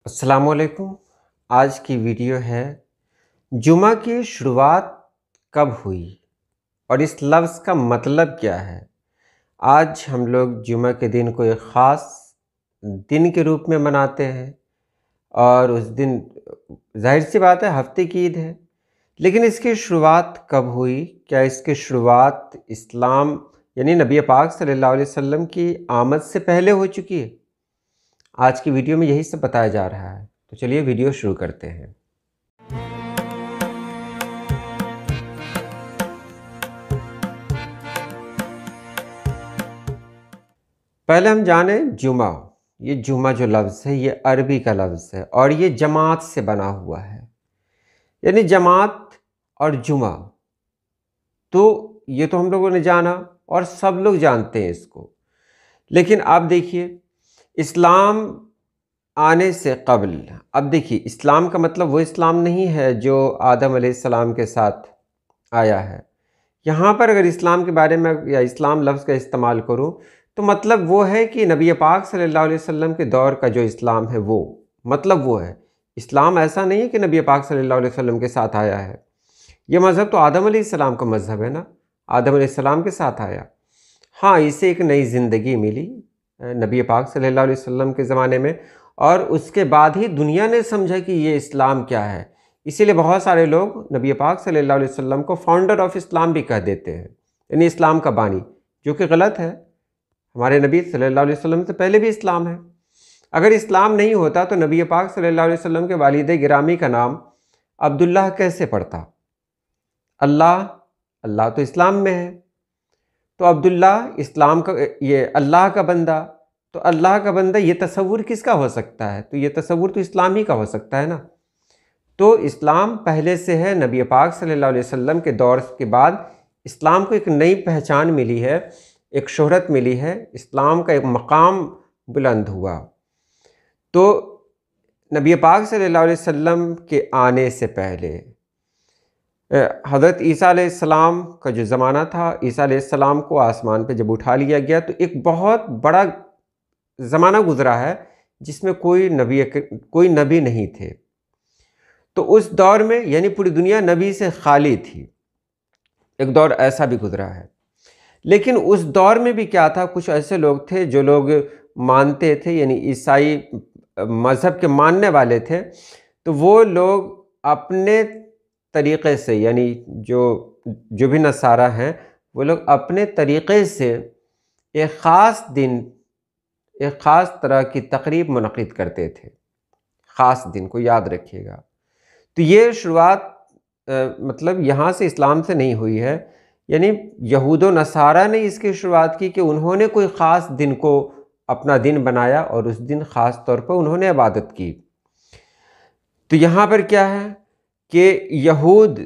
السلام علیکم۔ آج کی ویڈیو ہے جمعہ کی شروعات کب ہوئی اور اس لفظ کا مطلب کیا ہے۔ آج ہم لوگ جمعہ کے دن کو ایک خاص دن کے روپ میں مناتے ہیں اور اس دن ظاہر سی بات ہے ہفتے کی عید ہے، لیکن اس کی شروعات کب ہوئی؟ کیا اس کی شروعات اسلام یعنی نبی پاک صلی اللہ علیہ وسلم کی آمد سے پہلے ہو چکی ہے؟ آج کی ویڈیو میں یہی سب بتایا جا رہا ہے، تو چلیے ویڈیو شروع کرتے ہیں۔ پہلے ہم جانیں جمعہ، یہ جمعہ جو لفظ ہے یہ عربی کا لفظ ہے اور یہ جماعت سے بنا ہوا ہے، یعنی جماعت اور جمعہ، تو یہ تو ہم لوگوں نے جانا اور سب لوگ جانتے ہیں اس کو۔ لیکن آپ دیکھیے اسلام آنے سے قبل، اب دیکھیے اسلام کا مطلب وہ اسلام نہیں ہے جو آدم علیہ السلام کے ساتھ آیا ہے۔ یہاں پر اگر اسلام کے بارے میں یا اسلام لفظ کا استعمال کروں تو مطلب وہ ہے کہ نبی پاک صلی اللہ علیہ وسلم کے دور کا جو اسلام ہے وہ مطلب وہ ہے۔ اسلام ایسا نہیں ہے کہ نبی پاک صلی اللہ علیہ وسلم کے ساتھ آیا ہے، یہ مذہب تو آدم علیہ السلام کا مذہب ہے نا، آدم علیہ السلام کے ساتھ آیا۔ ہاں، اسے ایک نئی زندگی ملی نبی پاک صلی اللہ علیہ وسلم کے زمانے میں، اور اس کے بعد ہی دنیا نے سمجھا کہ یہ اسلام کیا ہے۔ اسی لیے بہت سارے لوگ نبی پاک صلی اللہ علیہ وسلم کو فاؤنڈر آف اسلام بھی کہہ دیتے ہیں، یعنی اسلام کا بانی، جو کہ غلط ہے۔ ہمارے نبی صلی اللہ علیہ وسلم سے پہلے بھی اسلام ہے۔ اگر اسلام نہیں ہوتا تو نبی پاک صلی اللہ علیہ وسلم کے والد گرامی کا نام عبداللہ کیسے پڑتا؟ اللہ تو اسلام میں ہے، تو عبداللہ اسلام کا، یہ اللہ کا بندہ، تو اللہ کا بندہ، یہ تصور کس کا ہو سکتا ہے؟ تو یہ تصور تو اسلام ہی کا ہو سکتا ہے نا۔ تو اسلام پہلے سے ہے، نبی پاک صلی اللہ علیہ وسلم کے دور کے بعد اسلام کو ایک نئی پہچان ملی ہے، ایک شہرت ملی ہے، اسلام کا ایک مقام بلند ہوا۔ تو نبی پاک صلی اللہ علیہ وسلم کے آنے سے پہلے حضرت عیسیٰ علیہ السلام کا جو زمانہ تھا، عیسیٰ علیہ السلام کو آسمان پہ جب اٹھا لیا گیا تو ایک بہت بڑا زمانہ گزرا ہے جس میں کوئی نبی نہیں تھے۔ تو اس دور میں یعنی پوری دنیا نبی سے خالی تھی، ایک دور ایسا بھی گزرا ہے۔ لیکن اس دور میں بھی کیا تھا، کچھ ایسے لوگ تھے جو لوگ مانتے تھے، یعنی عیسائی مذہب کے ماننے والے تھے، تو وہ لوگ اپنے طریقے سے، یعنی جو بھی نصارہ ہیں، وہ لوگ اپنے طریقے سے ایک خاص دن، ایک خاص طرح کی تقریب منعقد کرتے تھے۔ خاص دن کو یاد رکھیے گا۔ تو یہ شروعات مطلب یہاں سے اسلام سے نہیں ہوئی ہے، یعنی یہود و نصارہ نے اس کی شروعات کی کہ انہوں نے کوئی خاص دن کو اپنا دن بنایا اور اس دن خاص طور پر انہوں نے عبادت کی۔ تو یہاں پر کیا ہے کہ یہود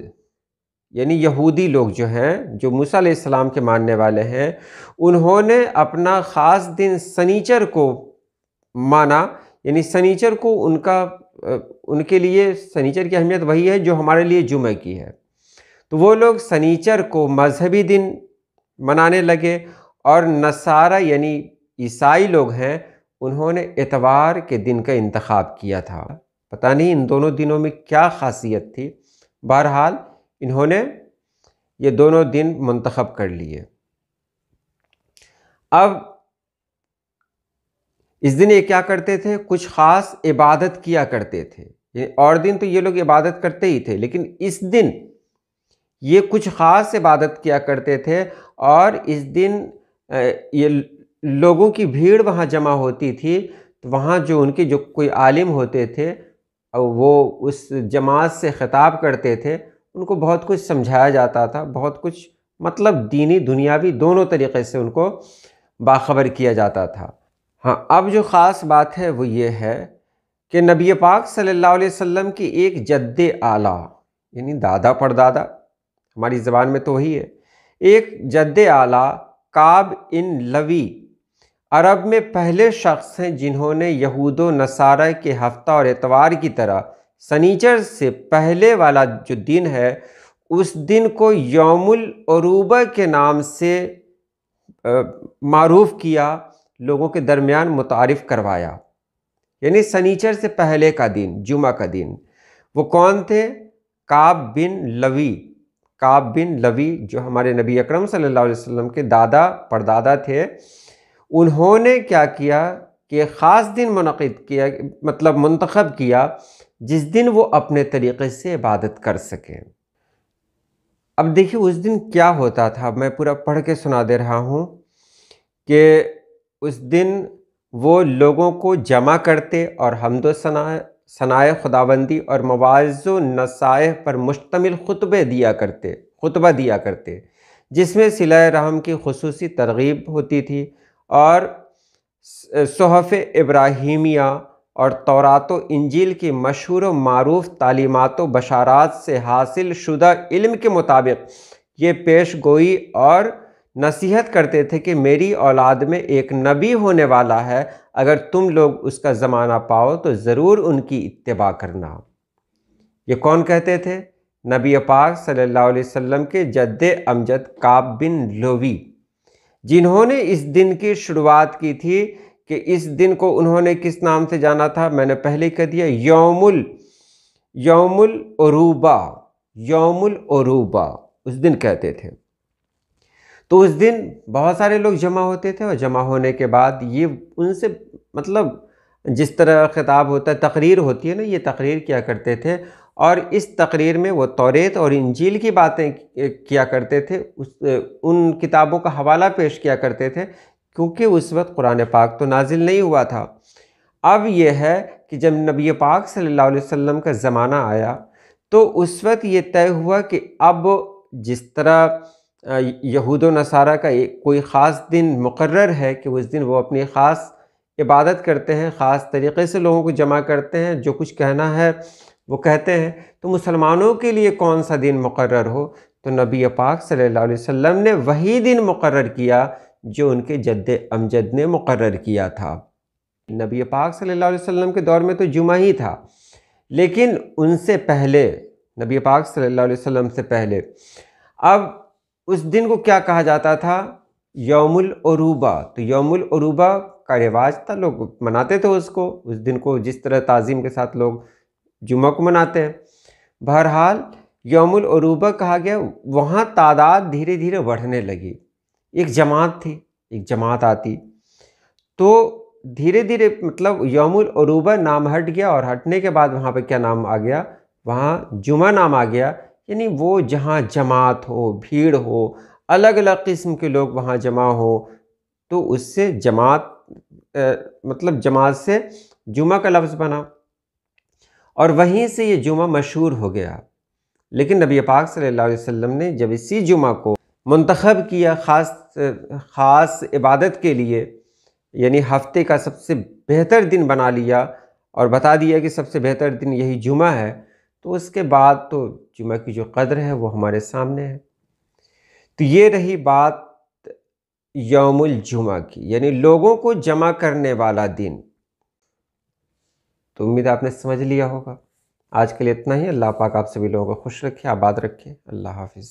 یعنی یہودی لوگ جو ہیں، جو موسیٰ علیہ السلام کے ماننے والے ہیں، انہوں نے اپنا خاص دن سنیچر کو مانا، یعنی سنیچر کو ان کے لیے سنیچر کی اہمیت وہی ہے جو ہمارے لیے جمعہ کی ہے۔ تو وہ لوگ سنیچر کو مذہبی دن منانے لگے، اور نصارہ یعنی عیسائی لوگ ہیں، انہوں نے اتوار کے دن کا انتخاب کیا تھا۔ پتہ نہیں ان دونوں دنوں میں کیا خاصیت تھی، بہرحال انہوں نے یہ دونوں دن منتخب کر لیے۔ اب اس دن یہ کیا کرتے تھے، کچھ خاص عبادت کیا کرتے تھے، یعنی اور دن تو یہ لوگ عبادت کرتے ہی تھے، لیکن اس دن یہ کچھ خاص عبادت کیا کرتے تھے، اور اس دن یہ لوگوں کی بھیڑ وہاں جمع ہوتی تھی، تو وہاں جو کوئی عالم ہوتے تھے وہ اس جماعت سے خطاب کرتے تھے، ان کو بہت کچھ سمجھایا جاتا تھا، بہت کچھ مطلب دینی دنیاوی دونوں طریقے سے ان کو باخبر کیا جاتا تھا۔ ہاں، اب جو خاص بات ہے وہ یہ ہے کہ نبی پاک صلی اللہ علیہ وسلم کی ایک جد اعلیٰ، یعنی دادا پردادا، ہماری زبان میں تو وہی ہے، ایک جد اعلیٰ کعب بن لوی عرب میں پہلے شخص ہیں جنہوں نے یہود و نصارہ کے ہفتہ اور اتوار کی طرح سنیچر سے پہلے والا جو دن ہے، اس دن کو یوم العروبہ کے نام سے معروف کیا، لوگوں کے درمیان متعارف کروایا۔ یعنی سنیچر سے پہلے کا دن، جمعہ کا دن۔ وہ کون تھے؟ کعب بن لوی۔ کعب بن لوی جو ہمارے نبی اکرم صلی اللہ علیہ وسلم کے دادا پردادا تھے، انہوں نے کیا کیا کہ ایک خاص دن منعقد کیا، مطلب منتخب کیا، جس دن وہ اپنے طریقے سے عبادت کر سکیں۔ اب دیکھیے اس دن کیا ہوتا تھا، میں پورا پڑھ کے سنا دے رہا ہوں کہ اس دن وہ لوگوں کو جمع کرتے اور حمد و ثنائے خداوندی اور مواعظ و نصائح پر مشتمل خطبہ دیا کرتے، جس میں صلہ رحم کی خصوصی ترغیب ہوتی تھی، اور صحف ابراہیمیہ اور تورات و انجیل کی مشہور و معروف تعلیمات و بشارات سے حاصل شدہ علم کے مطابق یہ پیش گوئی اور نصیحت کرتے تھے کہ میری اولاد میں ایک نبی ہونے والا ہے، اگر تم لوگ اس کا زمانہ پاؤ تو ضرور ان کی اتباع کرنا۔ یہ کون کہتے تھے؟ نبی پاک صلی اللہ علیہ وسلم کے جد امجد کعب بن لوی، جنہوں نے اس دن کی شروعات کی تھی کہ اس دن کو انہوں نے کس نام سے جانا تھا؟ میں نے پہلے کہہ دیا، یوم العروبہ اس دن کہتے تھے۔ تو اس دن بہت سارے لوگ جمع ہوتے تھے، اور جمع ہونے کے بعد یہ ان سے مطلب جس طرح خطاب ہوتا ہے، تقریر ہوتی ہے نا، یہ تقریر کیا کرتے تھے، اور اس تقریر میں وہ توریت اور انجیل کی باتیں کیا کرتے تھے، ان کتابوں کا حوالہ پیش کیا کرتے تھے، کیونکہ اس وقت قرآن پاک تو نازل نہیں ہوا تھا۔ اب یہ ہے کہ جب نبی پاک صلی اللہ علیہ وسلم کا زمانہ آیا تو اس وقت یہ طے ہوا کہ اب جس طرح یہود و نصارہ کا کوئی خاص دن مقرر ہے کہ اس دن وہ اپنی خاص عبادت کرتے ہیں، خاص طریقے سے لوگوں کو جمع کرتے ہیں، جو کچھ کہنا ہے وہ کہتے ہیں، تو مسلمانوں کے لیے کون سا دن مقرر ہو؟ تو نبی پاک صلی اللہ علیہ وسلم نے وہی دن مقرر کیا جو ان کے جد امجد نے مقرر کیا تھا۔ نبی پاک صلی اللہ علیہ وسلم کے دور میں تو جمعہ ہی تھا، لیکن ان سے پہلے، نبی پاک صلی اللہ علیہ وسلم سے پہلے، اب اس دن کو کیا کہا جاتا تھا؟ یوم العروبہ۔ تو یوم العروبہ کا رواج تھا، لوگ مناتے تھے اس دن کو جس طرح تعظیم کے ساتھ لوگ جمعہ کو مناتے ہیں۔ بہرحال یوم العروبہ کہا گیا، وہاں تعداد دھیرے دھیرے بڑھنے لگی، ایک جماعت تھی، ایک جماعت آتی، تو دھیرے دھیرے مطلب یوم العروبہ نام ہٹ گیا، اور ہٹنے کے بعد وہاں پہ کیا نام آ گیا؟ وہاں جمعہ نام آ گیا، یعنی وہ جہاں جماعت ہو، بھیڑ ہو، الگ الگ قسم کے لوگ وہاں جمع ہو، تو اس سے جماعت مطلب جماعت سے جمعہ کا لفظ بنا، اور وہیں سے یہ جمعہ مشہور ہو گیا۔ لیکن نبی پاک صلی اللہ علیہ وسلم نے جب اسی جمعہ کو منتخب کیا خاص عبادت کے لیے، یعنی ہفتے کا سب سے بہتر دن بنا لیا اور بتا دیا کہ سب سے بہتر دن یہی جمعہ ہے، تو اس کے بعد تو جمعہ کی جو قدر ہے وہ ہمارے سامنے ہے۔ تو یہ رہی بات یوم الجمعہ کی، یعنی لوگوں کو جمع کرنے والا دن۔ تو امید آپ نے سمجھ لیا ہوگا۔ آج کے لیے اتنا ہی۔ اللہ پاک آپ سبھی لوگوں کو خوش رکھے، آباد رکھے۔ اللہ حافظ۔